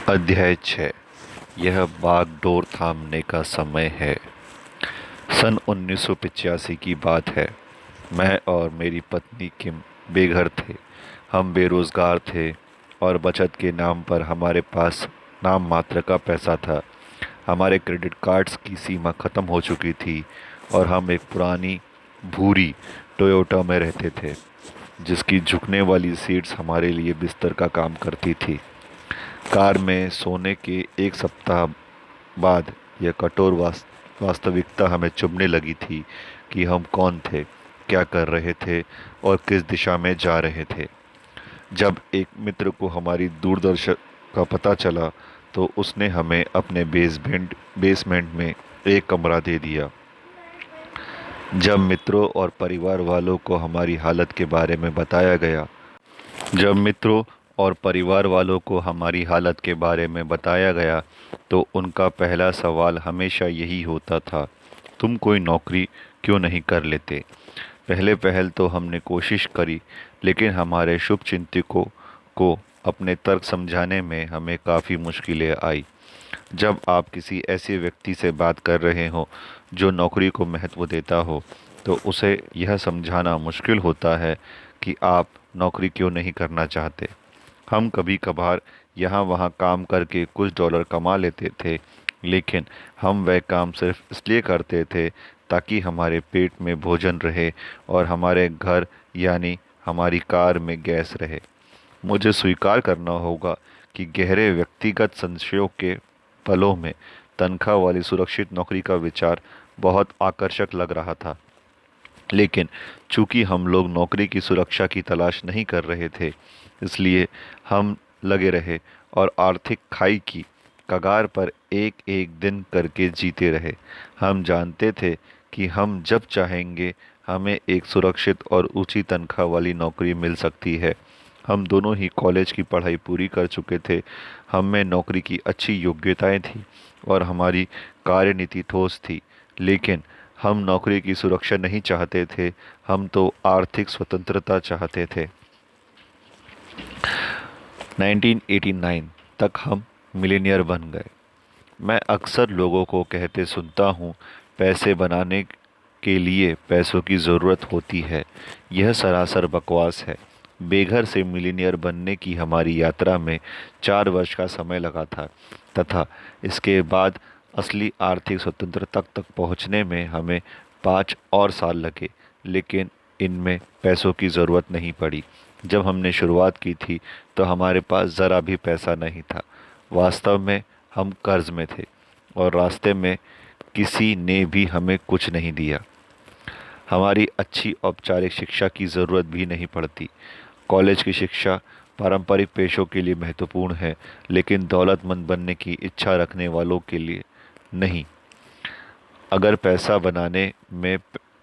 अध्याय 6। यह बागडोर थामने का समय है। सन 1985 की बात है। मैं और मेरी पत्नी किम बेघर थे। हम बेरोज़गार थे और बचत के नाम पर हमारे पास नाम मात्र का पैसा था। हमारे क्रेडिट कार्ड्स की सीमा ख़त्म हो चुकी थी और हम एक पुरानी भूरी टोयोटा में रहते थे, जिसकी झुकने वाली सीट्स हमारे लिए बिस्तर का काम करती थी। कार में सोने के एक सप्ताह बाद यह कठोर वास्तविकता हमें चुभने लगी थी कि हम कौन थे, क्या कर रहे थे और किस दिशा में जा रहे थे। जब एक मित्र को हमारी दूरदर्शन का पता चला तो उसने हमें अपने बेसमेंट में एक कमरा दे दिया। जब मित्रों और परिवार वालों को हमारी हालत के बारे में बताया गया जब मित्रों और परिवार वालों को हमारी हालत के बारे में बताया गया तो उनका पहला सवाल हमेशा यही होता था, तुम कोई नौकरी क्यों नहीं कर लेते। पहले पहल तो हमने कोशिश करी, लेकिन हमारे शुभचिंतकों को अपने तर्क समझाने में हमें काफ़ी मुश्किलें आई। जब आप किसी ऐसे व्यक्ति से बात कर रहे हो जो नौकरी को महत्व देता हो, तो उसे यह समझाना मुश्किल होता है कि आप नौकरी क्यों नहीं करना चाहते। हम कभी कभार यहाँ वहाँ काम करके कुछ डॉलर कमा लेते थे, लेकिन हम वह काम सिर्फ इसलिए करते थे ताकि हमारे पेट में भोजन रहे और हमारे घर यानी हमारी कार में गैस रहे। मुझे स्वीकार करना होगा कि गहरे व्यक्तिगत संशयों के पलों में तनख्वाह वाली सुरक्षित नौकरी का विचार बहुत आकर्षक लग रहा था। लेकिन चूंकि हम लोग नौकरी की सुरक्षा की तलाश नहीं कर रहे थे, इसलिए हम लगे रहे और आर्थिक खाई की कगार पर एक एक दिन करके जीते रहे। हम जानते थे कि हम जब चाहेंगे हमें एक सुरक्षित और ऊंची तनख्वाह वाली नौकरी मिल सकती है। हम दोनों ही कॉलेज की पढ़ाई पूरी कर चुके थे। हम में नौकरी की अच्छी योग्यताएं थी और हमारी कार्यनीति ठोस थी, लेकिन हम नौकरी की सुरक्षा नहीं चाहते थे, हम तो आर्थिक स्वतंत्रता चाहते थे। 1989 तक हम मिलीनियर बन गए। मैं अक्सर लोगों को कहते सुनता हूँ, पैसे बनाने के लिए पैसों की ज़रूरत होती है। यह सरासर बकवास है। बेघर से मिलीनियर बनने की हमारी यात्रा में 4 वर्ष का समय लगा था, तथा इसके बाद असली आर्थिक स्वतंत्रता तक पहुँचने में हमें 5 और साल लगे, लेकिन इनमें पैसों की ज़रूरत नहीं पड़ी। जब हमने शुरुआत की थी तो हमारे पास ज़रा भी पैसा नहीं था। वास्तव में हम कर्ज में थे और रास्ते में किसी ने भी हमें कुछ नहीं दिया। हमारी अच्छी औपचारिक शिक्षा की ज़रूरत भी नहीं पड़ती। कॉलेज की शिक्षा पारंपरिक पेशों के लिए महत्वपूर्ण है, लेकिन दौलतमंद बनने की इच्छा रखने वालों के लिए नहीं। अगर पैसा बनाने में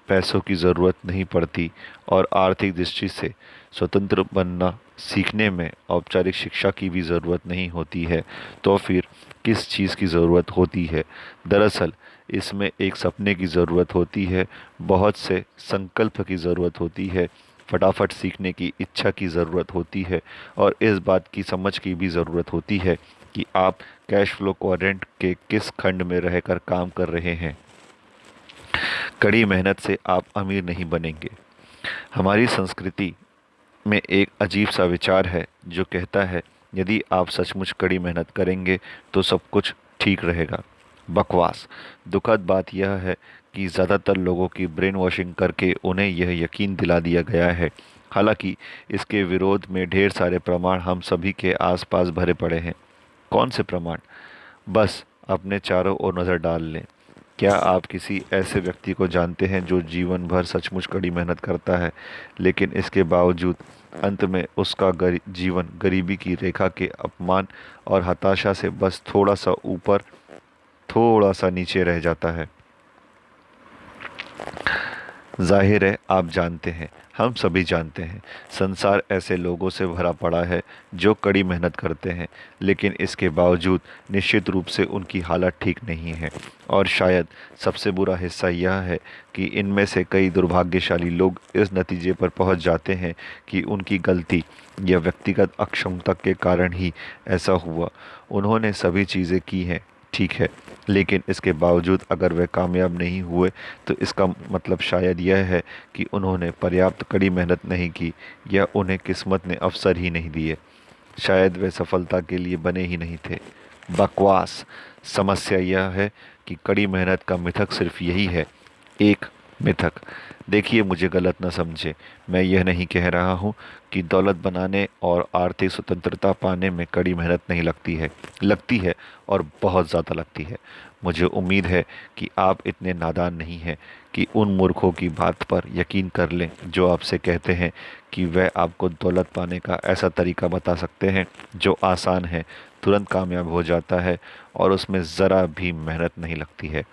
पैसों की ज़रूरत नहीं पड़ती और आर्थिक दृष्टि से स्वतंत्र बनना सीखने में औपचारिक शिक्षा की भी ज़रूरत नहीं होती है, तो फिर किस चीज़ की ज़रूरत होती है? दरअसल इसमें एक सपने की ज़रूरत होती है, बहुत से संकल्प की ज़रूरत होती है, फटाफट सीखने की इच्छा की ज़रूरत होती है और इस बात की समझ की भी ज़रूरत होती है कि आप कैश फ्लो क्वाड्रेंट के किस खंड में रहकर काम कर रहे हैं। कड़ी मेहनत से आप अमीर नहीं बनेंगे। हमारी संस्कृति में एक अजीब सा विचार है जो कहता है, यदि आप सचमुच कड़ी मेहनत करेंगे तो सब कुछ ठीक रहेगा। बकवास। दुखद बात यह है कि ज़्यादातर लोगों की ब्रेन वॉशिंग करके उन्हें यह यकीन दिला दिया गया है। हालांकि इसके विरोध में ढेर सारे प्रमाण हम सभी के आसपास भरे पड़े हैं। कौन से प्रमाण? बस अपने चारों ओर नज़र डाल लें। क्या आप किसी ऐसे व्यक्ति को जानते हैं जो जीवन भर सचमुच कड़ी मेहनत करता है, लेकिन इसके बावजूद अंत में उसका जीवन गरीबी की रेखा के अपमान और हताशा से बस थोड़ा सा ऊपर थोड़ा सा नीचे रह जाता है? जाहिर है आप जानते हैं, हम सभी जानते हैं, संसार ऐसे लोगों से भरा पड़ा है जो कड़ी मेहनत करते हैं, लेकिन इसके बावजूद निश्चित रूप से उनकी हालत ठीक नहीं है। और शायद सबसे बुरा हिस्सा यह है कि इनमें से कई दुर्भाग्यशाली लोग इस नतीजे पर पहुंच जाते हैं कि उनकी गलती या व्यक्तिगत अक्षमता के कारण ही ऐसा हुआ। उन्होंने सभी चीज़ें की हैं, ठीक है, लेकिन इसके बावजूद अगर वे कामयाब नहीं हुए तो इसका मतलब शायद यह है कि उन्होंने पर्याप्त कड़ी मेहनत नहीं की या उन्हें किस्मत ने अवसर ही नहीं दिए। शायद वे सफलता के लिए बने ही नहीं थे। बकवास। समस्या यह है कि कड़ी मेहनत का मिथक सिर्फ यही है, एक मिथक। देखिए, मुझे गलत न समझे, मैं यह नहीं कह रहा हूँ कि दौलत बनाने और आर्थिक स्वतंत्रता पाने में कड़ी मेहनत नहीं लगती है और बहुत ज़्यादा लगती है। मुझे उम्मीद है कि आप इतने नादान नहीं हैं कि उन मूर्खों की बात पर यकीन कर लें जो आपसे कहते हैं कि वह आपको दौलत पाने का ऐसा तरीका बता सकते हैं जो आसान है, तुरंत कामयाब हो जाता है और उसमें ज़रा भी मेहनत नहीं लगती है।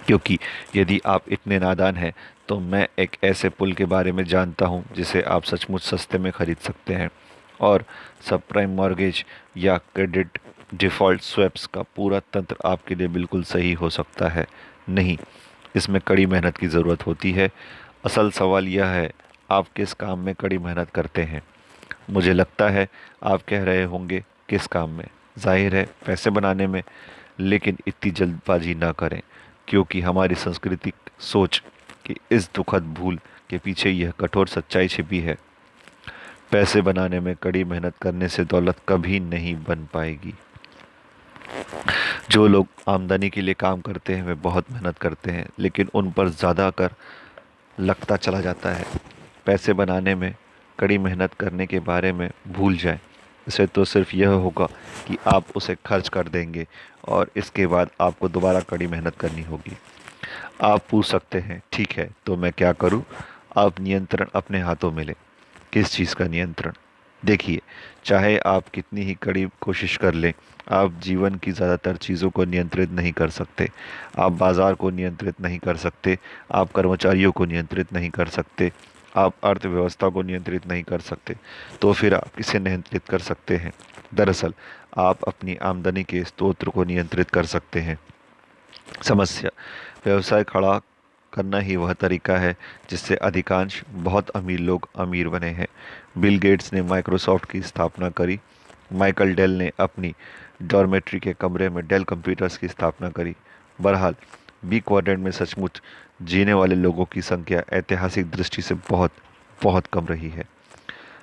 क्योंकि यदि आप इतने नादान हैं तो मैं एक ऐसे पुल के बारे में जानता हूं जिसे आप सचमुच सस्ते में खरीद सकते हैं, और सब प्राइम मॉर्गेज या क्रेडिट डिफ़ॉल्ट स्वैप्स का पूरा तंत्र आपके लिए बिल्कुल सही हो सकता है। नहीं, इसमें कड़ी मेहनत की ज़रूरत होती है। असल सवाल यह है, आप किस काम में कड़ी मेहनत करते हैं। मुझे लगता है आप कह रहे होंगे, किस काम में? जाहिर है पैसे बनाने में। लेकिन इतनी जल्दबाजी ना करें, क्योंकि हमारी सांस्कृतिक सोच की इस दुखद भूल के पीछे यह कठोर सच्चाई छिपी है। पैसे बनाने में कड़ी मेहनत करने से दौलत कभी नहीं बन पाएगी। जो लोग आमदनी के लिए काम करते हैं वे बहुत मेहनत करते हैं, लेकिन उन पर ज़्यादा कर लगता चला जाता है। पैसे बनाने में कड़ी मेहनत करने के बारे में भूल जाएं। इससे तो सिर्फ यह होगा कि आप उसे खर्च कर देंगे और इसके बाद आपको दोबारा कड़ी मेहनत करनी होगी। आप पूछ सकते हैं, ठीक है तो मैं क्या करूं? आप नियंत्रण अपने हाथों में लें। किस चीज़ का नियंत्रण? देखिए, चाहे आप कितनी ही कड़ी कोशिश कर लें, आप जीवन की ज़्यादातर चीज़ों को नियंत्रित नहीं कर सकते। आप बाज़ार को नियंत्रित नहीं कर सकते, आप कर्मचारियों को नियंत्रित नहीं कर सकते, आप अर्थव्यवस्था को नियंत्रित नहीं कर सकते। तो फिर आप किसे नियंत्रित कर सकते हैं? दरअसल आप अपनी आमदनी के स्रोत को नियंत्रित कर सकते हैं। समस्या, व्यवसाय खड़ा करना ही वह तरीका है जिससे अधिकांश बहुत अमीर लोग अमीर बने हैं। बिल गेट्स ने माइक्रोसॉफ्ट की स्थापना करी, माइकल डेल ने अपनी डॉर्मेट्री के कमरे में डेल कंप्यूटर्स की स्थापना करी। बहरहाल, बी क्वाड्रेंट में सचमुच जीने वाले लोगों की संख्या ऐतिहासिक दृष्टि से बहुत बहुत कम रही है।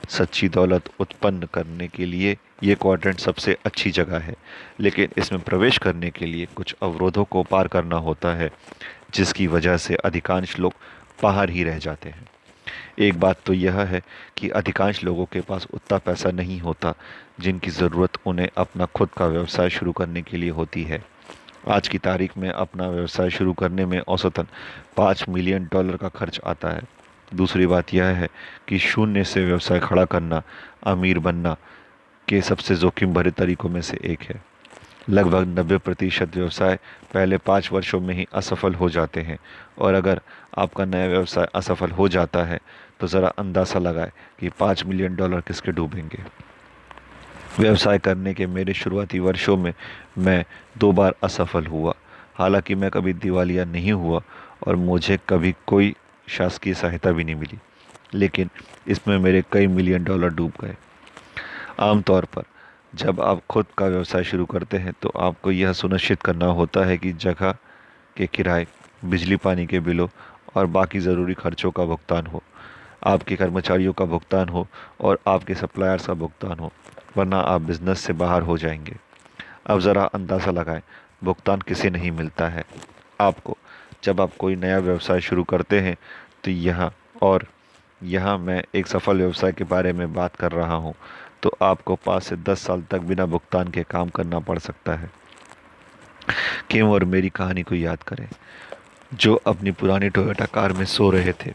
सच्ची दौलत उत्पन्न करने के लिए ये क्वाड्रेंट सबसे अच्छी जगह है, लेकिन इसमें प्रवेश करने के लिए कुछ अवरोधों को पार करना होता है, जिसकी वजह से अधिकांश लोग बाहर ही रह जाते हैं। एक बात तो यह है कि अधिकांश लोगों के पास उतना पैसा नहीं होता जिनकी ज़रूरत उन्हें अपना खुद का व्यवसाय शुरू करने के लिए होती है। आज की तारीख में अपना व्यवसाय शुरू करने में औसतन $5 मिलियन का खर्च आता है। दूसरी बात यह है कि शून्य से व्यवसाय खड़ा करना अमीर बनना के सबसे जोखिम भरे तरीकों में से एक है। लगभग 90% व्यवसाय पहले 5 वर्षों में ही असफल हो जाते हैं, और अगर आपका नया व्यवसाय असफल हो जाता है तो ज़रा अंदाज़ा लगाएं कि $5 मिलियन किसके डूबेंगे। व्यवसाय करने के मेरे शुरुआती वर्षों में मैं 2 बार असफल हुआ। हालांकि मैं कभी दिवालिया नहीं हुआ और मुझे कभी कोई शासकीय सहायता भी नहीं मिली, लेकिन इसमें मेरे कई $1 मिलियन डूब गए। आमतौर पर जब आप खुद का व्यवसाय शुरू करते हैं तो आपको यह सुनिश्चित करना होता है कि जगह के किराए, बिजली पानी के बिलों और बाकी ज़रूरी खर्चों का भुगतान हो, आपके कर्मचारियों का भुगतान हो और आपके सप्लायर्स का भुगतान हो, वरना आप बिज़नेस से बाहर हो जाएंगे। अब ज़रा अंदाज़ा लगाएं, भुगतान किसे नहीं मिलता है? आपको। जब आप कोई नया व्यवसाय शुरू करते हैं तो यहाँ मैं एक सफल व्यवसाय के बारे में बात कर रहा हूँ, तो आपको 5 से 10 साल तक बिना भुगतान के काम करना पड़ सकता है। किम और मेरी कहानी को याद करें, जो अपनी पुरानी टोयोटा कार में सो रहे थे।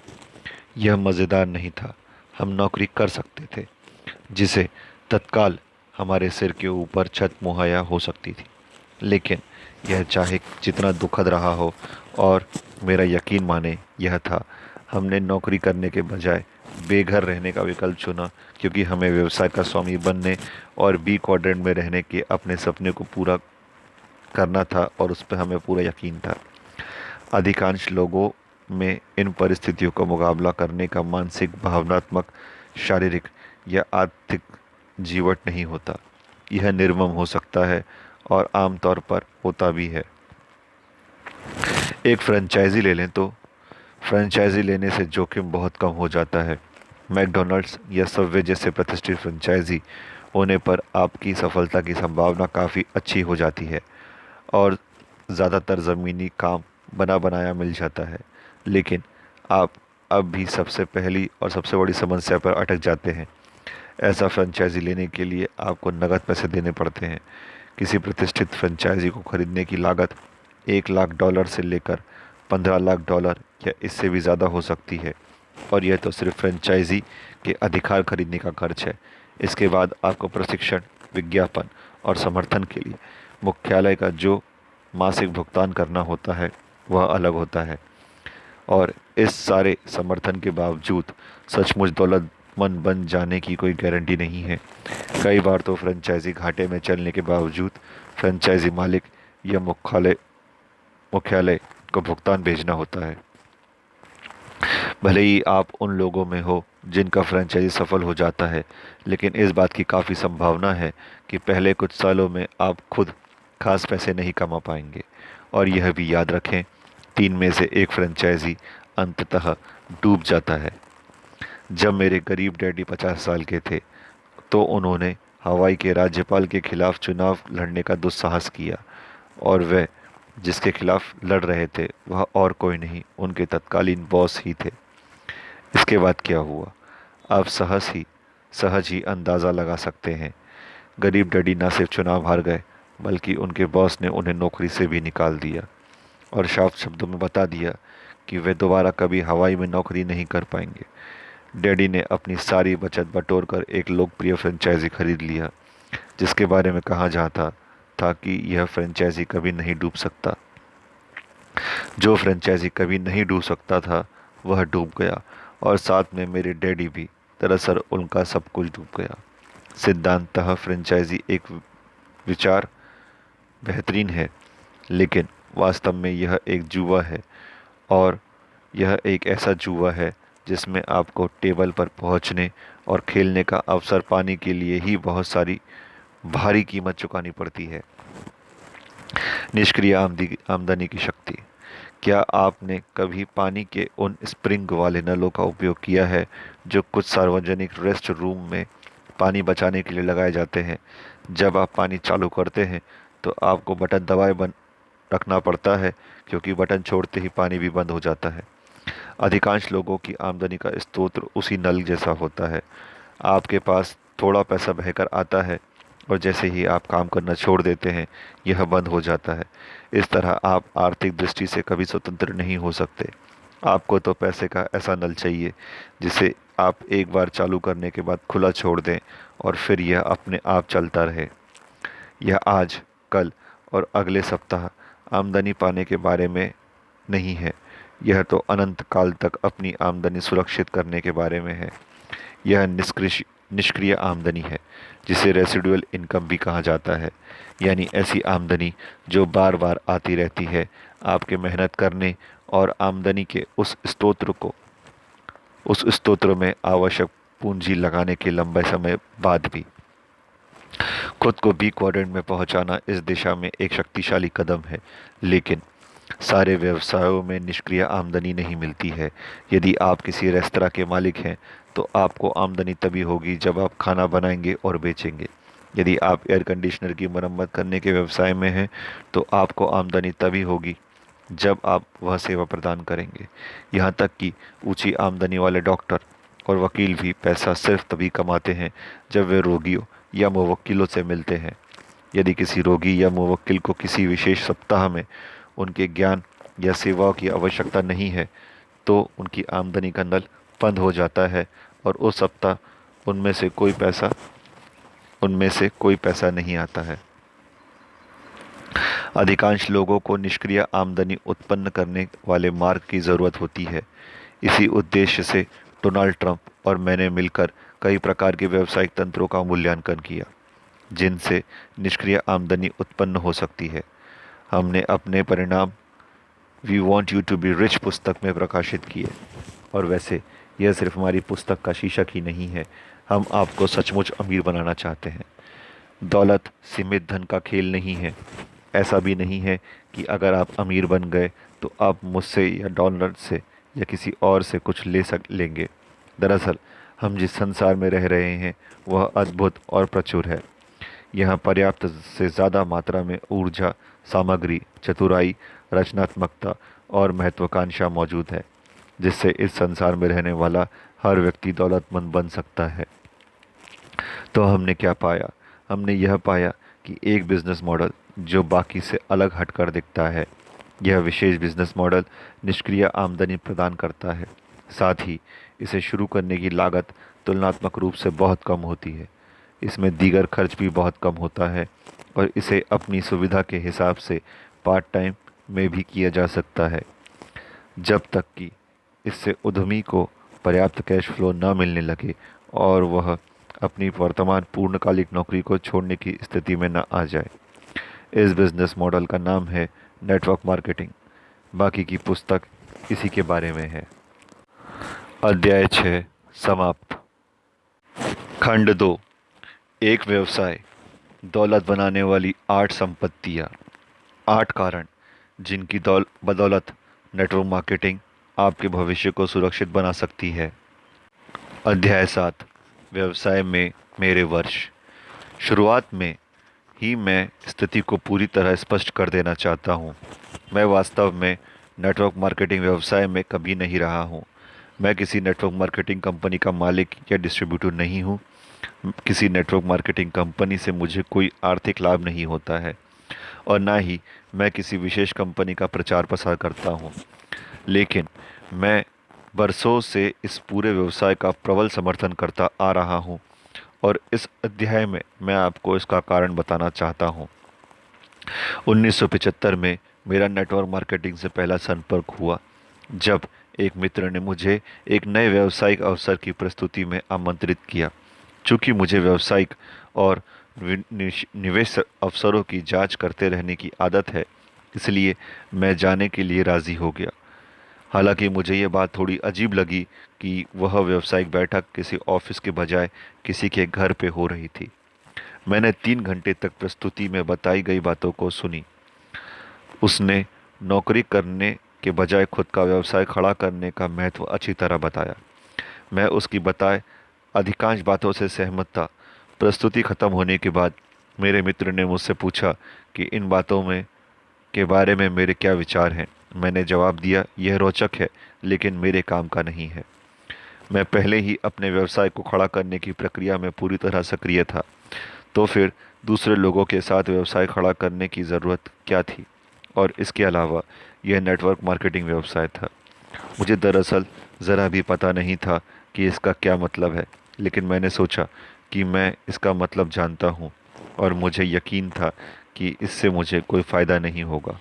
यह मज़ेदार नहीं था। हम नौकरी कर सकते थे जिसे तत्काल हमारे सिर के ऊपर छत मुहैया हो सकती थी, लेकिन यह चाहे जितना दुखद रहा हो और मेरा यकीन माने यह था। हमने नौकरी करने के बजाय बेघर रहने का विकल्प चुना, क्योंकि हमें व्यवसाय का स्वामी बनने और बी क्वाड्रेंट में रहने के अपने सपने को पूरा करना था, और उस पर हमें पूरा यकीन था। अधिकांश लोगों में इन परिस्थितियों का मुकाबला करने का मानसिक, भावनात्मक, शारीरिक या आर्थिक जीवट नहीं होता। यह निर्मम हो सकता है और आमतौर पर होता भी है। एक फ्रेंचाइजी ले लें तो फ्रेंचाइजी लेने से जोखिम बहुत कम हो जाता है। मैकडॉनल्ड्स या सबवे जैसे प्रतिष्ठित फ्रेंचाइजी होने पर आपकी सफलता की संभावना काफ़ी अच्छी हो जाती है और ज़्यादातर ज़मीनी काम बना बनाया मिल जाता है। लेकिन आप अब भी सबसे पहली और सबसे बड़ी समस्या पर अटक जाते हैं। ऐसा फ्रेंचाइजी लेने के लिए आपको नकद पैसे देने पड़ते हैं। किसी प्रतिष्ठित फ्रेंचाइजी को खरीदने की लागत $1 लाख से लेकर $15 लाख या इससे भी ज़्यादा हो सकती है, और यह तो सिर्फ फ्रेंचाइजी के अधिकार खरीदने का खर्च है। इसके बाद आपको प्रशिक्षण, विज्ञापन और समर्थन के लिए मुख्यालय का जो मासिक भुगतान करना होता है वह अलग होता है, और इस सारे समर्थन के बावजूद सचमुच दौलतमंद बन जाने की कोई गारंटी नहीं है। कई बार तो फ्रेंचाइजी घाटे में चलने के बावजूद फ्रेंचाइजी मालिक या मुख्यालय को भुगतान भेजना होता है। भले ही आप उन लोगों में हो जिनका फ्रेंचाइजी सफल हो जाता है, लेकिन इस बात की काफ़ी संभावना है कि पहले कुछ सालों में आप खुद खास पैसे नहीं कमा पाएंगे। और यह भी याद रखें, 3 में से एक फ्रेंचाइजी अंततः डूब जाता है। जब मेरे गरीब डैडी 50 साल के थे तो उन्होंने हवाई के राज्यपाल के खिलाफ चुनाव लड़ने का दुस्साहस किया, और वह जिसके खिलाफ लड़ रहे थे वह और कोई नहीं, उनके तत्कालीन बॉस ही थे। इसके बाद क्या हुआ, आप सहज ही अंदाज़ा लगा सकते हैं। गरीब डैडी न सिर्फ चुनाव हार गए, बल्कि उनके बॉस ने उन्हें नौकरी से भी निकाल दिया और साफ शब्दों में बता दिया कि वे दोबारा कभी हवाई में नौकरी नहीं कर पाएंगे। डैडी ने अपनी सारी बचत बटोर कर एक लोकप्रिय फ्रेंचाइजी खरीद लिया, जिसके बारे में कहा जाता था कि यह फ्रेंचाइजी कभी नहीं डूब सकता। जो फ्रेंचाइजी कभी नहीं डूब सकता था वह डूब गया, और साथ में मेरे डैडी भी। दरअसल उनका सब कुछ डूब गया। सिद्धांततः फ्रेंचाइजी एक विचार बेहतरीन है, लेकिन वास्तव में यह एक जुआ है, और यह एक ऐसा जुआ है जिसमें आपको टेबल पर पहुंचने और खेलने का अवसर पाने के लिए ही बहुत सारी भारी कीमत चुकानी पड़ती है। निष्क्रिय आमदनी की शक्ति। क्या आपने कभी पानी के उन स्प्रिंग वाले नलों का उपयोग किया है जो कुछ सार्वजनिक रेस्ट रूम में पानी बचाने के लिए लगाए जाते हैं? जब आप पानी चालू करते हैं तो आपको बटन दबाए बंद रखना पड़ता है, क्योंकि बटन छोड़ते ही पानी भी बंद हो जाता है। अधिकांश लोगों की आमदनी का स्रोत उसी नल जैसा होता है। आपके पास थोड़ा पैसा बहकर आता है, और जैसे ही आप काम करना छोड़ देते हैं यह बंद हो जाता है। इस तरह आप आर्थिक दृष्टि से कभी स्वतंत्र नहीं हो सकते। आपको तो पैसे का ऐसा नल चाहिए जिसे आप एक बार चालू करने के बाद खुला छोड़ दें, और फिर यह अपने आप चलता रहे। यह आज, कल और अगले सप्ताह आमदनी पाने के बारे में नहीं है, यह तो अनंत काल तक अपनी आमदनी सुरक्षित करने के बारे में है। यह निष्क्रिय आमदनी है, जिसे रेसिडुअल इनकम भी कहा जाता है, यानी ऐसी आमदनी जो बार बार आती रहती है, आपके मेहनत करने और आमदनी के उस स्रोत में आवश्यक पूंजी लगाने के लंबे समय बाद भी। खुद को बी क्वाड्रेंट में पहुंचाना इस दिशा में एक शक्तिशाली कदम है, लेकिन सारे व्यवसायों में निष्क्रिय आमदनी नहीं मिलती है। यदि आप किसी रेस्तरां के मालिक हैं तो आपको आमदनी तभी होगी जब आप खाना बनाएंगे और बेचेंगे। यदि आप एयर कंडीशनर की मरम्मत करने के व्यवसाय में हैं तो आपको आमदनी तभी होगी जब आप वह सेवा प्रदान करेंगे। यहाँ तक कि ऊंची आमदनी वाले डॉक्टर और वकील भी पैसा सिर्फ तभी कमाते हैं जब वे रोगियों या मुवक्किलों से मिलते हैं। यदि किसी रोगी या मुवक्किल को किसी विशेष सप्ताह में उनके ज्ञान या सेवाओं की आवश्यकता नहीं है तो उनकी आमदनी का नल बंद हो जाता है, और उस सप्ताह उनमें से कोई पैसा नहीं आता है। अधिकांश लोगों को निष्क्रिय आमदनी उत्पन्न करने वाले मार्ग की ज़रूरत होती है। इसी उद्देश्य से डोनाल्ड ट्रंप और मैंने मिलकर कई प्रकार के व्यावसायिक तंत्रों का मूल्यांकन किया जिनसे निष्क्रिय आमदनी उत्पन्न हो सकती है। हमने अपने परिणाम we want you to be rich पुस्तक में प्रकाशित किए। और वैसे यह सिर्फ हमारी पुस्तक का शीर्षक ही नहीं है, हम आपको सचमुच अमीर बनाना चाहते हैं। दौलत सीमित धन का खेल नहीं है। ऐसा भी नहीं है कि अगर आप अमीर बन गए तो आप मुझसे या डॉलर से या किसी और से कुछ लेंगे। दरअसल हम जिस संसार में रह रहे हैं वह अद्भुत और प्रचुर है। यहाँ पर्याप्त से ज़्यादा मात्रा में ऊर्जा, सामग्री, चतुराई, रचनात्मकता और महत्वाकांक्षा मौजूद है जिससे इस संसार में रहने वाला हर व्यक्ति दौलतमंद बन सकता है। तो हमने क्या पाया? हमने यह पाया कि एक बिजनेस मॉडल जो बाकी से अलग हटकर दिखता है। यह विशेष बिजनेस मॉडल निष्क्रिय आमदनी प्रदान करता है। साथ ही इसे शुरू करने की लागत तुलनात्मक रूप से बहुत कम होती है। इसमें दीगर खर्च भी बहुत कम होता है और इसे अपनी सुविधा के हिसाब से पार्ट टाइम में भी किया जा सकता है, जब तक कि इससे उद्यमी को पर्याप्त कैश फ्लो न मिलने लगे और वह अपनी वर्तमान पूर्णकालिक नौकरी को छोड़ने की स्थिति में न आ जाए। इस बिजनेस मॉडल का नाम है नेटवर्क मार्केटिंग। बाकी की पुस्तक इसी के बारे में है। अध्याय 6 समाप्त। खंड 2। एक व्यवसाय। दौलत बनाने वाली 8 संपत्तियाँ। 8 कारण जिनकी बदौलत नेटवर्क मार्केटिंग आपके भविष्य को सुरक्षित बना सकती है। अध्याय 7। व्यवसाय में मेरे वर्ष। शुरुआत में ही मैं स्थिति को पूरी तरह स्पष्ट कर देना चाहता हूँ। मैं वास्तव में नेटवर्क मार्केटिंग व्यवसाय में कभी नहीं रहा हूँ। मैं किसी नेटवर्क मार्केटिंग कंपनी का मालिक या डिस्ट्रीब्यूटर नहीं हूँ। किसी नेटवर्क मार्केटिंग कंपनी से मुझे कोई आर्थिक लाभ नहीं होता है और ना ही मैं किसी विशेष कंपनी का प्रचार प्रसार करता हूँ। लेकिन मैं बरसों से इस पूरे व्यवसाय का प्रबल समर्थन करता आ रहा हूँ और इस अध्याय में मैं आपको इसका कारण बताना चाहता हूँ। 1975 में मेरा नेटवर्क मार्केटिंग से पहला संपर्क हुआ जब एक मित्र ने मुझे एक नए व्यावसायिक अवसर की प्रस्तुति में आमंत्रित किया। चूँकि मुझे व्यावसायिक और निवेश अवसरों की जांच करते रहने की आदत है, इसलिए मैं जाने के लिए राज़ी हो गया। हालांकि मुझे ये बात थोड़ी अजीब लगी कि वह व्यावसायिक बैठक किसी ऑफिस के बजाय किसी के घर पे हो रही थी। मैंने 3 घंटे तक प्रस्तुति में बताई गई बातों को सुनी। उसने नौकरी करने के बजाय खुद का व्यवसाय खड़ा करने का महत्व अच्छी तरह बताया। मैं उसकी बताए अधिकांश बातों से सहमत था। प्रस्तुति खत्म होने के बाद मेरे मित्र ने मुझसे पूछा कि इन बातों में के बारे में मेरे क्या विचार हैं। मैंने जवाब दिया, यह रोचक है लेकिन मेरे काम का नहीं है। मैं पहले ही अपने व्यवसाय को खड़ा करने की प्रक्रिया में पूरी तरह सक्रिय था, तो फिर दूसरे लोगों के साथ व्यवसाय खड़ा करने की ज़रूरत क्या थी। और इसके अलावा यह नेटवर्क मार्केटिंग व्यवसाय था। मुझे दरअसल ज़रा भी पता नहीं था कि इसका क्या मतलब है, लेकिन मैंने सोचा कि मैं इसका मतलब जानता हूँ और मुझे यकीन था कि इससे मुझे कोई फ़ायदा नहीं होगा।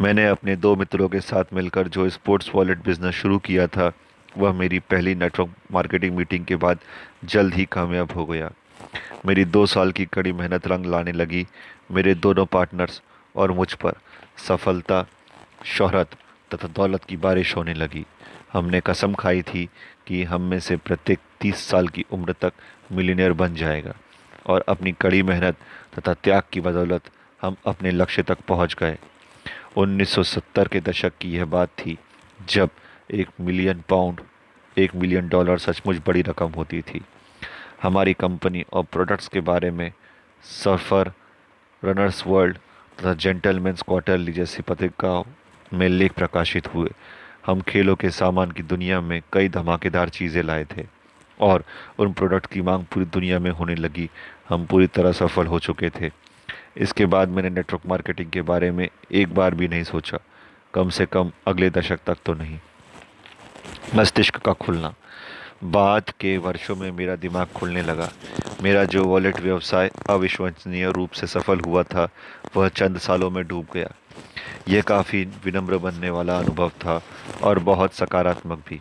मैंने अपने 2 मित्रों के साथ मिलकर जो स्पोर्ट्स वॉलेट बिज़नेस शुरू किया था वह मेरी पहली नेटवर्क मार्केटिंग मीटिंग के बाद जल्द ही कामयाब हो गया। मेरी 2 साल की कड़ी मेहनत रंग लाने लगी। मेरे दोनों पार्टनर्स और मुझ पर सफलता, शोहरत तथा दौलत की बारिश होने लगी। हमने कसम खाई थी कि हम में से प्रत्येक 30 साल की उम्र तक मिलियनेयर बन जाएगा और अपनी कड़ी मेहनत तथा त्याग की बदौलत हम अपने लक्ष्य तक पहुंच गए। 1970 के दशक की यह बात थी जब £1 मिलियन, $1 मिलियन सचमुच बड़ी रकम होती थी। हमारी कंपनी और प्रोडक्ट्स के बारे में सर्फर, रनर्स वर्ल्ड तथा जेंटलमैन्स क्वार्टरली जैसी पत्रिकाओं में लेख प्रकाशित हुए। हम खेलों के सामान की दुनिया में कई धमाकेदार चीज़ें लाए थे और उन प्रोडक्ट की मांग पूरी दुनिया में होने लगी। हम पूरी तरह सफल हो चुके थे। इसके बाद मैंने नेटवर्क मार्केटिंग के बारे में एक बार भी नहीं सोचा, कम से कम अगले दशक तक तो नहीं। मस्तिष्क का खुलना। बाद के वर्षों में मेरा दिमाग खुलने लगा। मेरा जो वॉलेट व्यवसाय अविश्वसनीय रूप से सफल हुआ था, वह चंद सालों में डूब गया। यह काफ़ी विनम्र बनने वाला अनुभव था और बहुत सकारात्मक भी,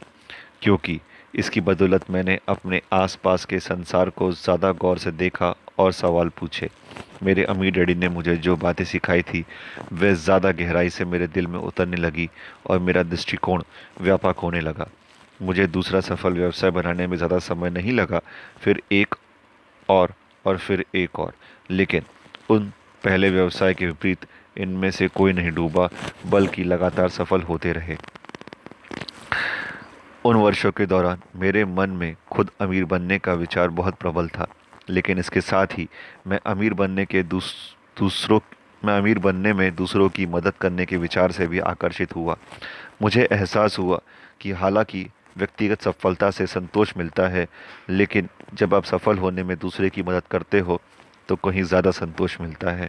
क्योंकि इसकी बदौलत मैंने अपने आसपास के संसार को ज़्यादा गौर से देखा और सवाल पूछे। मेरे अमीर डैडी ने मुझे जो बातें सिखाई थी, वे ज़्यादा गहराई से मेरे दिल में उतरने लगी और मेरा दृष्टिकोण व्यापक होने लगा। मुझे दूसरा सफल व्यवसाय बनाने में ज़्यादा समय नहीं लगा, फिर एक और फिर एक और, लेकिन उन पहले व्यवसाय के विपरीत इनमें से कोई नहीं डूबा, बल्कि लगातार सफल होते रहे। उन वर्षों के दौरान मेरे मन में खुद अमीर बनने का विचार बहुत प्रबल था, लेकिन इसके साथ ही मैं अमीर बनने के दूसरों मैं अमीर बनने में दूसरों की मदद करने के विचार से भी आकर्षित हुआ। मुझे एहसास हुआ कि हालांकि व्यक्तिगत सफलता से संतोष मिलता है, लेकिन जब आप सफल होने में दूसरे की मदद करते हो तो कहीं ज़्यादा संतोष मिलता है।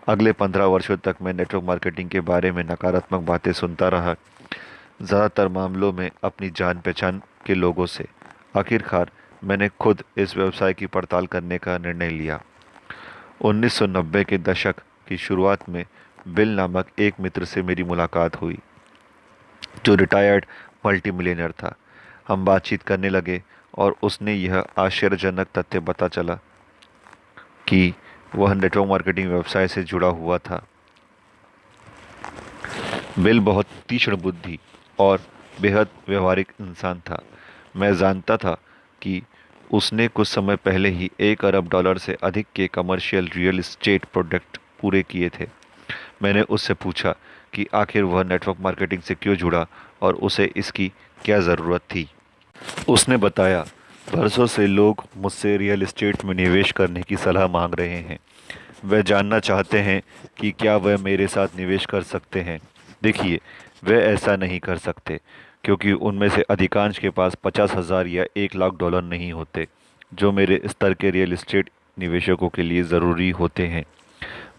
अगले 15 वर्षों तक मैं नेटवर्क मार्केटिंग के बारे में नकारात्मक बातें सुनता रहा, ज़्यादातर मामलों में अपनी जान पहचान के लोगों से। आखिरकार मैंने खुद इस व्यवसाय की पड़ताल करने का निर्णय लिया। 1990 के दशक की शुरुआत में बिल नामक एक मित्र से मेरी मुलाकात हुई, जो रिटायर्ड मल्टी मिलियनर था। हम बातचीत करने लगे और उसने यह आश्चर्यजनक तथ्य पता चला कि वह नेटवर्क मार्केटिंग व्यवसाय से जुड़ा हुआ था। बिल बहुत तीक्ष्ण बुद्धि और बेहद व्यवहारिक इंसान था। मैं जानता था कि उसने कुछ समय पहले ही $1 अरब से अधिक के कमर्शियल रियल एस्टेट प्रोजेक्ट पूरे किए थे। मैंने उससे पूछा कि आखिर वह नेटवर्क मार्केटिंग से क्यों जुड़ा और उसे इसकी क्या ज़रूरत थी। उसने बताया, बरसों से लोग मुझसे रियल एस्टेट में निवेश करने की सलाह मांग रहे हैं। वे जानना चाहते हैं कि क्या वह मेरे साथ निवेश कर सकते हैं। देखिए, वे ऐसा नहीं कर सकते, क्योंकि उनमें से अधिकांश के पास 50,000 या $1 लाख नहीं होते, जो मेरे स्तर के रियल एस्टेट निवेशकों के लिए ज़रूरी होते हैं।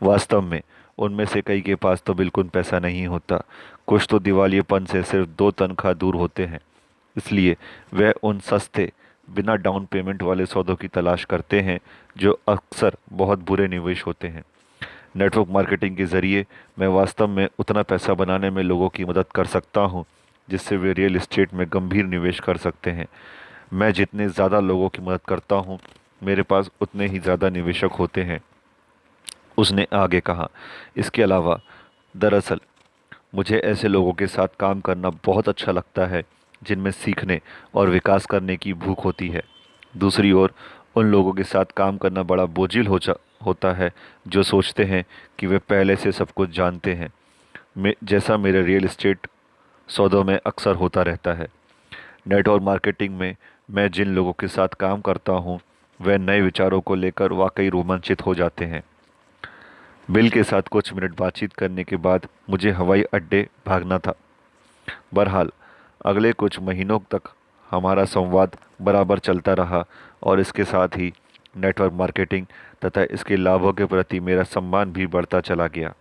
वास्तव में उनमें से कई के पास तो बिल्कुल पैसा नहीं होता। कुछ तो दिवालियेपन से सिर्फ 2 तनख्वाह दूर होते हैं। इसलिए वे उन सस्ते, बिना डाउन पेमेंट वाले सौदों की तलाश करते हैं, जो अक्सर बहुत बुरे निवेश होते हैं। नेटवर्क मार्केटिंग के ज़रिए मैं वास्तव में उतना पैसा बनाने में लोगों की मदद कर सकता हूँ, जिससे वे रियल एस्टेट में गंभीर निवेश कर सकते हैं। मैं जितने ज़्यादा लोगों की मदद करता हूँ, मेरे पास उतने ही ज़्यादा निवेशक होते हैं, उसने आगे कहा। इसके अलावा, दरअसल मुझे ऐसे लोगों के साथ काम करना बहुत अच्छा लगता है जिनमें सीखने और विकास करने की भूख होती है। दूसरी ओर, उन लोगों के साथ काम करना बड़ा बोझिल होता है जो सोचते हैं कि वे पहले से सब कुछ जानते हैं, जैसा मेरे रियल एस्टेट सौदों में अक्सर होता रहता है। नेटवर्क मार्केटिंग में मैं जिन लोगों के साथ काम करता हूँ, वे नए विचारों को लेकर वाकई रोमांचित हो जाते हैं। बिल के साथ कुछ मिनट बातचीत करने के बाद मुझे हवाई अड्डे भागना था। बहरहाल, अगले कुछ महीनों तक हमारा संवाद बराबर चलता रहा और इसके साथ ही नेटवर्क मार्केटिंग तथा इसके लाभों के प्रति मेरा सम्मान भी बढ़ता चला गया।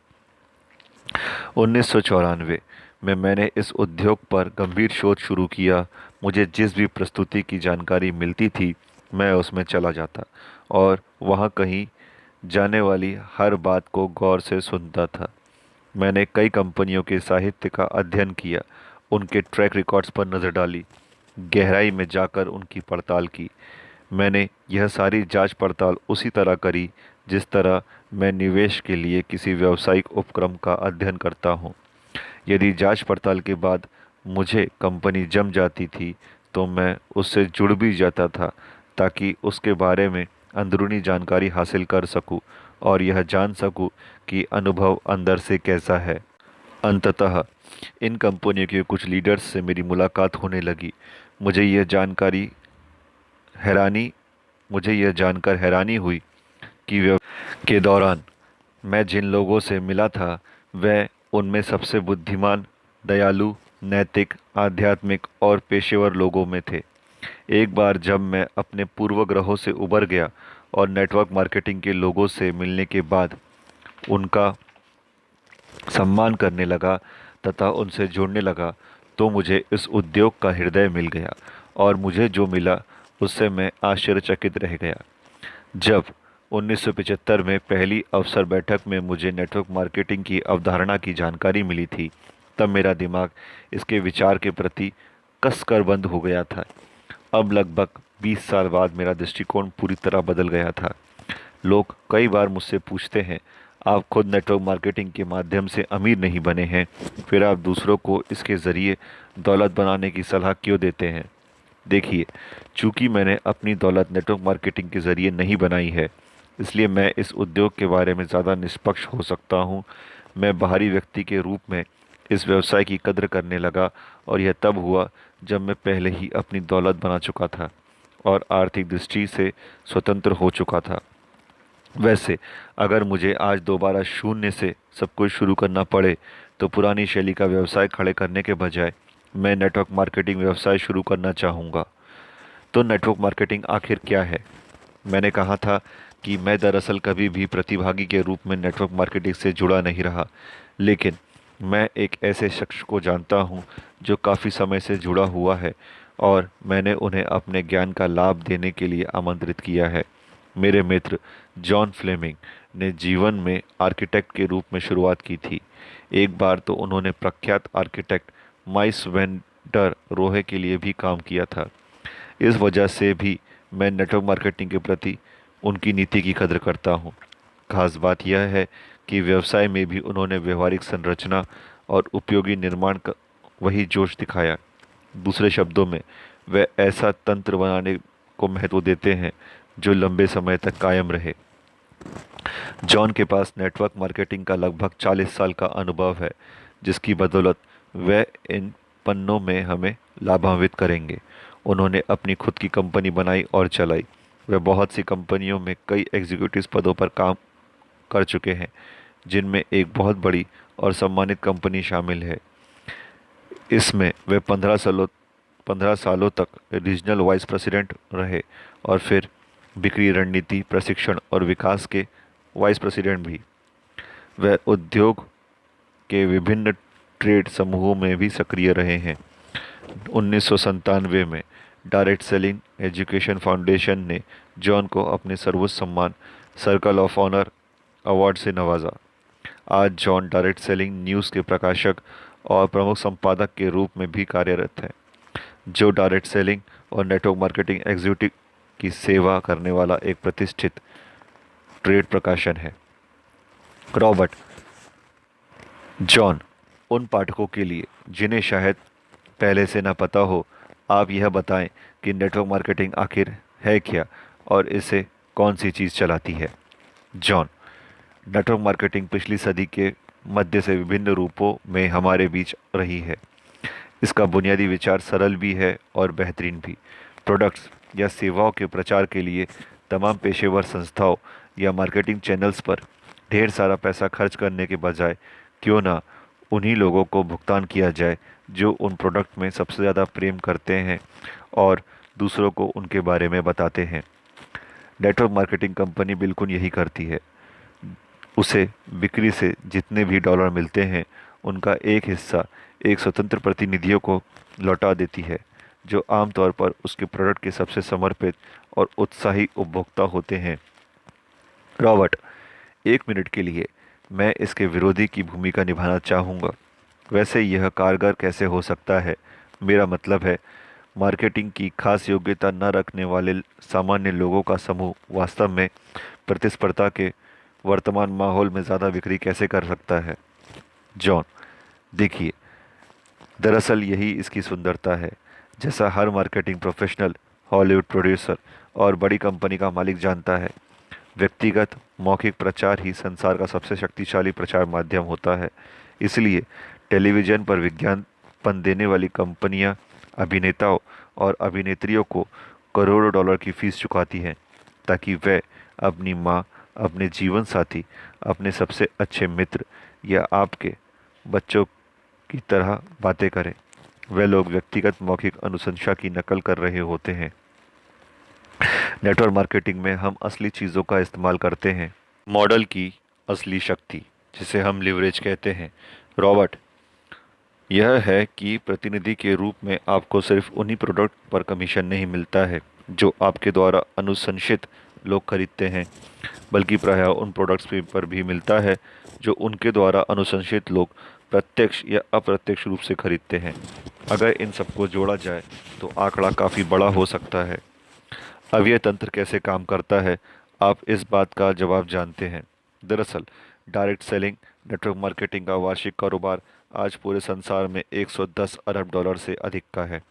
1994 में मैंने इस उद्योग पर गंभीर शोध शुरू किया। मुझे जिस भी प्रस्तुति की जानकारी मिलती थी, मैं उसमें चला जाता और वहाँ कहीं जाने वाली हर बात को गौर से सुनता था। मैंने कई कंपनियों के साहित्य का अध्ययन किया, उनके ट्रैक रिकॉर्ड्स पर नज़र डाली, गहराई में जाकर उनकी पड़ताल की। मैंने यह सारी जांच पड़ताल उसी तरह करी जिस तरह मैं निवेश के लिए किसी व्यावसायिक उपक्रम का अध्ययन करता हूँ। यदि जांच पड़ताल के बाद मुझे कंपनी जम जाती थी, तो मैं उससे जुड़ भी जाता था, ताकि उसके बारे में अंदरूनी जानकारी हासिल कर सकूं और यह जान सकूं कि अनुभव अंदर से कैसा है। अंततः इन कंपनियों के कुछ लीडर्स से मेरी मुलाकात होने लगी। मुझे यह जानकारी हैरानी मुझे यह जानकर हैरानी हुई कि के दौरान मैं जिन लोगों से मिला था, वह उनमें सबसे बुद्धिमान, दयालु, नैतिक, आध्यात्मिक और पेशेवर लोगों में थे। एक बार जब मैं अपने पूर्वग्रहों से उबर गया और नेटवर्क मार्केटिंग के लोगों से मिलने के बाद उनका सम्मान करने लगा तथा उनसे जुड़ने लगा, तो मुझे इस उद्योग का हृदय मिल गया और मुझे जो मिला उससे मैं आश्चर्यचकित रह गया। जब 1975 में पहली अवसर बैठक में मुझे नेटवर्क मार्केटिंग की अवधारणा की जानकारी मिली थी, तब मेरा दिमाग इसके विचार के प्रति कसकर बंद हो गया था। अब लगभग 20 साल बाद मेरा दृष्टिकोण पूरी तरह बदल गया था। लोग कई बार मुझसे पूछते हैं, आप खुद नेटवर्क मार्केटिंग के माध्यम से अमीर नहीं बने हैं, फिर आप दूसरों को इसके ज़रिए दौलत बनाने की सलाह क्यों देते हैं? देखिए, चूंकि मैंने अपनी दौलत नेटवर्क मार्केटिंग के ज़रिए नहीं बनाई है, इसलिए मैं इस उद्योग के बारे में ज़्यादा निष्पक्ष हो सकता हूँ। मैं बाहरी व्यक्ति के रूप में इस व्यवसाय की कद्र करने लगा, और यह तब हुआ जब मैं पहले ही अपनी दौलत बना चुका था और आर्थिक दृष्टि से स्वतंत्र हो चुका था। वैसे अगर मुझे आज दोबारा शून्य से सब कुछ शुरू करना पड़े, तो पुरानी शैली का व्यवसाय खड़े करने के बजाय मैं नेटवर्क मार्केटिंग व्यवसाय शुरू करना चाहूँगा। तो नेटवर्क मार्केटिंग आखिर क्या है? मैंने कहा था कि मैं दरअसल कभी भी प्रतिभागी के रूप में नेटवर्क मार्केटिंग से जुड़ा नहीं रहा, लेकिन मैं एक ऐसे शख्स को जानता हूं जो काफ़ी समय से जुड़ा हुआ है, और मैंने उन्हें अपने ज्ञान का लाभ देने के लिए आमंत्रित किया है। मेरे मित्र जॉन फ्लेमिंग ने जीवन में आर्किटेक्ट के रूप में शुरुआत की थी। एक बार तो उन्होंने प्रख्यात आर्किटेक्ट माइस वेंडर रोहे के लिए भी काम किया था। इस वजह से भी मैं नेटवर्क मार्केटिंग के प्रति उनकी नीति की कदर करता हूँ। खास बात यह है कि व्यवसाय में भी उन्होंने व्यवहारिक संरचना और उपयोगी निर्माण का वही जोश दिखाया। दूसरे शब्दों में, वे ऐसा तंत्र बनाने को महत्व देते हैं जो लंबे समय तक कायम रहे। जॉन के पास नेटवर्क मार्केटिंग का लगभग 40 साल का अनुभव है, जिसकी बदौलत वे इन पन्नों में हमें लाभान्वित करेंगे। उन्होंने अपनी खुद की कंपनी बनाई और चलाई। वे बहुत सी कंपनियों में कई एग्जीक्यूटिव पदों पर काम कर चुके हैं, जिनमें एक बहुत बड़ी और सम्मानित कंपनी शामिल है। इसमें वे 15 सालों तक रीजनल वाइस प्रेसिडेंट रहे, और फिर बिक्री, रणनीति, प्रशिक्षण और विकास के वाइस प्रेसिडेंट भी। वे उद्योग के विभिन्न ट्रेड समूहों में भी सक्रिय रहे हैं। 1997 में डायरेक्ट सेलिंग एजुकेशन फाउंडेशन ने जॉन को अपने सर्वोच्च सम्मान सर्कल ऑफ ऑनर अवार्ड से नवाजा। आज जॉन डायरेक्ट सेलिंग न्यूज़ के प्रकाशक और प्रमुख संपादक के रूप में भी कार्यरत हैं, जो डायरेक्ट सेलिंग और नेटवर्क मार्केटिंग एग्जीक्यूटिव की सेवा करने वाला एक प्रतिष्ठित ट्रेड प्रकाशन है। रॉबर्ट, जॉन, उन पाठकों के लिए जिन्हें शायद पहले से ना पता हो, आप यह बताएं कि नेटवर्क मार्केटिंग आखिर है क्या और इसे कौन सी चीज़ चलाती है। जॉन, नेटवर्क मार्केटिंग पिछली सदी के मध्य से विभिन्न रूपों में हमारे बीच रही है। इसका बुनियादी विचार सरल भी है और बेहतरीन भी। प्रोडक्ट्स या सेवाओं के प्रचार के लिए तमाम पेशेवर संस्थाओं या मार्केटिंग चैनल्स पर ढेर सारा पैसा खर्च करने के बजाय क्यों ना उन्हीं लोगों को भुगतान किया जाए जो उन प्रोडक्ट में सबसे ज़्यादा प्रेम करते हैं और दूसरों को उनके बारे में बताते हैं। नेटवर्क मार्केटिंग कंपनी बिल्कुल यही करती है। उसे बिक्री से जितने भी डॉलर मिलते हैं, उनका एक हिस्सा एक स्वतंत्र प्रतिनिधियों को लौटा देती है, जो आमतौर पर उसके प्रोडक्ट के सबसे समर्पित और उत्साही उपभोक्ता होते हैं। रॉबर्ट, 1 मिनट के लिए मैं इसके विरोधी की भूमिका निभाना चाहूँगा। वैसे यह कारगर कैसे हो सकता है? मेरा मतलब है, मार्केटिंग की खास योग्यता न रखने वाले सामान्य लोगों का समूह वास्तव में प्रतिस्पर्धा के वर्तमान माहौल में ज़्यादा बिक्री कैसे कर सकता है? जॉन, देखिए, दरअसल यही इसकी सुंदरता है। जैसा हर मार्केटिंग प्रोफेशनल, हॉलीवुड प्रोड्यूसर और बड़ी कंपनी का मालिक जानता है, व्यक्तिगत मौखिक प्रचार ही संसार का सबसे शक्तिशाली प्रचार माध्यम होता है। इसलिए टेलीविज़न पर विज्ञापन देने वाली कंपनियां अभिनेताओं और अभिनेत्रियों को करोड़ों डॉलर की फीस चुकाती हैं, ताकि वे अपनी माँ, अपने जीवन साथी, अपने सबसे अच्छे मित्र या आपके बच्चों की तरह बातें करें। वे लोग व्यक्तिगत मौखिक अनुशंसा की नकल कर रहे होते हैं। नेटवर्क मार्केटिंग में हम असली चीज़ों का इस्तेमाल करते हैं, मॉडल की असली शक्ति, जिसे हम लिवरेज कहते हैं। रॉबर्ट, यह है कि प्रतिनिधि के रूप में आपको सिर्फ उन्हीं प्रोडक्ट पर कमीशन नहीं मिलता है जो आपके द्वारा अनुशंसित लोग खरीदते हैं, बल्कि प्रायः उन प्रोडक्ट्स पर भी मिलता है जो उनके द्वारा अनुशंसित लोग प्रत्यक्ष या अप्रत्यक्ष रूप से खरीदते हैं। अगर इन सबको जोड़ा जाए तो आंकड़ा काफ़ी बड़ा हो सकता है। अब यह तंत्र कैसे काम करता है, आप इस बात का जवाब जानते हैं। दरअसल डायरेक्ट सेलिंग नेटवर्क मार्केटिंग का वार्षिक कारोबार आज पूरे संसार में 110 अरब डॉलर से अधिक का है।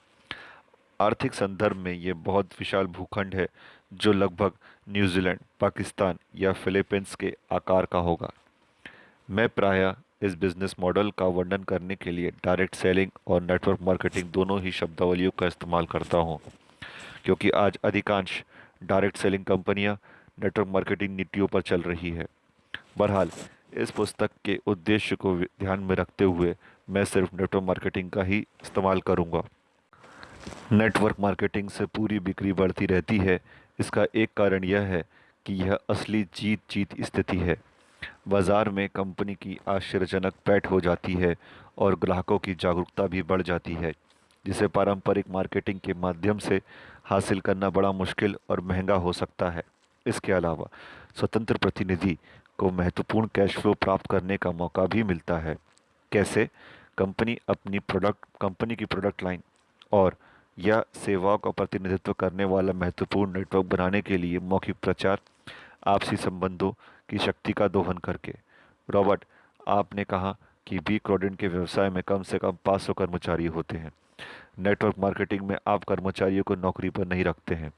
आर्थिक संदर्भ में ये बहुत विशाल भूखंड है जो लगभग न्यूजीलैंड, पाकिस्तान या फिलीपींस के आकार का होगा। मैं प्रायः इस बिजनेस मॉडल का वर्णन करने के लिए डायरेक्ट सेलिंग और नेटवर्क मार्केटिंग दोनों ही शब्दावलियों का इस्तेमाल करता हूँ, क्योंकि आज अधिकांश डायरेक्ट सेलिंग कंपनियां नेटवर्क मार्केटिंग नीतियों पर चल रही है। बहरहाल, इस पुस्तक के उद्देश्य को ध्यान में रखते हुए मैं सिर्फ नेटवर्क मार्केटिंग का ही इस्तेमाल करूंगा। नेटवर्क मार्केटिंग से पूरी बिक्री बढ़ती रहती है। इसका एक कारण यह है कि यह असली जीत जीत स्थिति है। बाजार में कंपनी की आश्चर्यजनक पैठ हो जाती है और ग्राहकों की जागरूकता भी बढ़ जाती है, जिसे पारंपरिक मार्केटिंग के माध्यम से हासिल करना बड़ा मुश्किल और महंगा हो सकता है। इसके अलावा स्वतंत्र प्रतिनिधि को महत्वपूर्ण कैश फ्लो प्राप्त करने का मौका भी मिलता है। कैसे? कंपनी की प्रोडक्ट लाइन और या सेवाओं का प्रतिनिधित्व करने वाला महत्वपूर्ण नेटवर्क बनाने के लिए मौखिक प्रचार, आपसी संबंधों की शक्ति का दोहन करके। रॉबर्ट, आपने कहा कि बी क्रॉडन के व्यवसाय में कम से कम 500 कर्मचारी होते हैं। नेटवर्क मार्केटिंग में आप कर्मचारियों को नौकरी पर नहीं रखते हैं।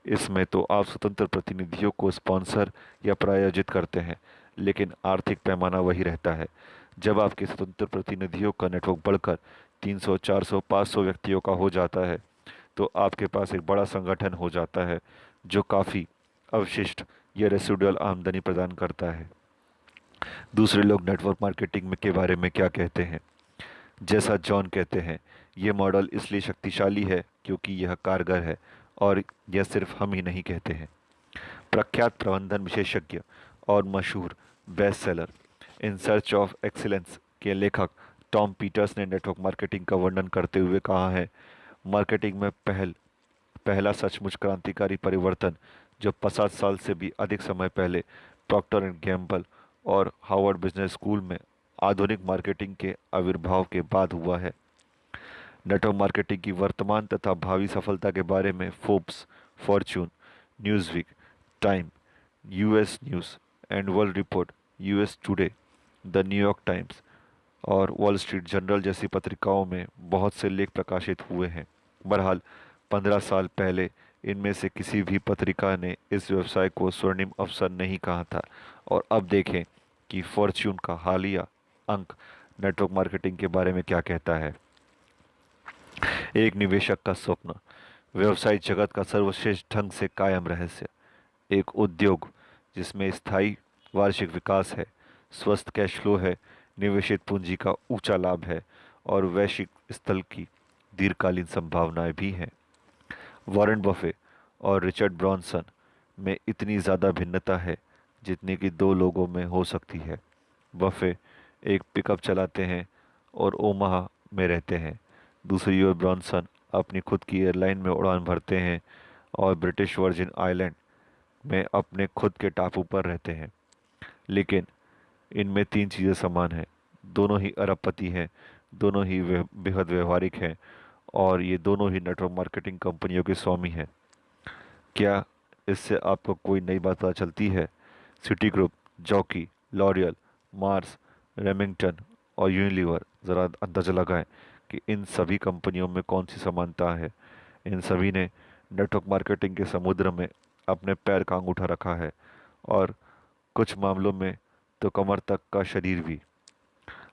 इसमें तो आप स्वतंत्र प्रतिनिधियों को स्पॉन्सर या प्रायोजित करते हैं, लेकिन आर्थिक पैमाना वही रहता है। जब आपके स्वतंत्र प्रतिनिधियों का नेटवर्क बढ़कर 300, 400, 500 व्यक्तियों का हो जाता है, तो आपके पास एक बड़ा संगठन हो जाता है जो काफ़ी अवशिष्ट या रेसिडुअल आमदनी प्रदान करता है। दूसरे लोग नेटवर्क मार्केटिंग में के बारे में क्या कहते हैं? जैसा जॉन कहते हैं, ये मॉडल इसलिए शक्तिशाली है क्योंकि यह कारगर है, और यह सिर्फ हम ही नहीं कहते हैं। प्रख्यात प्रबंधन विशेषज्ञ और मशहूर best seller in search of excellence के लेखक टॉम पीटर्स ने नेटवर्क मार्केटिंग का वर्णन करते हुए कहा है, मार्केटिंग में पहला सचमुच क्रांतिकारी परिवर्तन जो 50 साल से भी अधिक समय पहले प्रॉक्टर एंड गैम्बल और हार्वर्ड बिजनेस स्कूल में आधुनिक मार्केटिंग के आविर्भाव के बाद हुआ है। नेटवर्क मार्केटिंग की वर्तमान तथा भावी सफलता के बारे में Forbes, Fortune, Newsweek, time, US news and world report, US today, the New York times और वॉल स्ट्रीट जर्नल जैसी पत्रिकाओं में बहुत से लेख प्रकाशित हुए हैं। बहरहाल, 15 साल पहले इनमें से किसी भी पत्रिका ने इस व्यवसाय को स्वर्णिम अवसर नहीं कहा था, और अब देखें कि फॉर्च्यून का हालिया अंक नेटवर्क मार्केटिंग के बारे में क्या कहता है। एक निवेशक का स्वप्न, व्यवसाय जगत का सर्वश्रेष्ठ ढंग से कायम रहस्य, एक उद्योग जिसमें स्थायी वार्षिक विकास है, स्वस्थ कैश फ्लो है, निवेशित पूंजी का ऊंचा लाभ है और वैश्विक स्तर की दीर्घकालीन संभावनाएं भी हैं। वॉरेन बफे और रिचर्ड ब्रांसन में इतनी ज़्यादा भिन्नता है जितनी कि दो लोगों में हो सकती है। बफे एक पिकअप चलाते हैं और ओमाहा में रहते हैं। दूसरी ओर ब्रांसन अपनी खुद की एयरलाइन में उड़ान भरते हैं और ब्रिटिश वर्जिन आइलैंड में अपने खुद के टापू पर रहते हैं। लेकिन इनमें तीन चीज़ें समान हैं। दोनों ही अरबपति हैं, दोनों ही बेहद व्यवहारिक हैं और ये दोनों ही नेटवर्क मार्केटिंग कंपनियों के स्वामी हैं। क्या इससे आपको कोई नई बात पता चलती है? City group, jockey, L'Oréal, Mars, Remington और यूनिलीवर, ज़रा अंदाज़ा लगाएं कि इन सभी कंपनियों में कौन सी समानता है। इन सभी ने नेटवर्क मार्केटिंग के समुद्र में अपने पैर का अंगूठा रखा है, और कुछ मामलों में तो कमर तक का शरीर भी।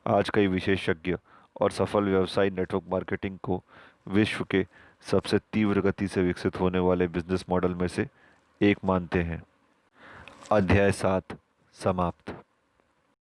आज कई विशेषज्ञ और सफल व्यवसायी नेटवर्क मार्केटिंग को विश्व के सबसे तीव्र गति से विकसित होने वाले बिजनेस मॉडल में से एक मानते हैं। अध्याय 7 समाप्त।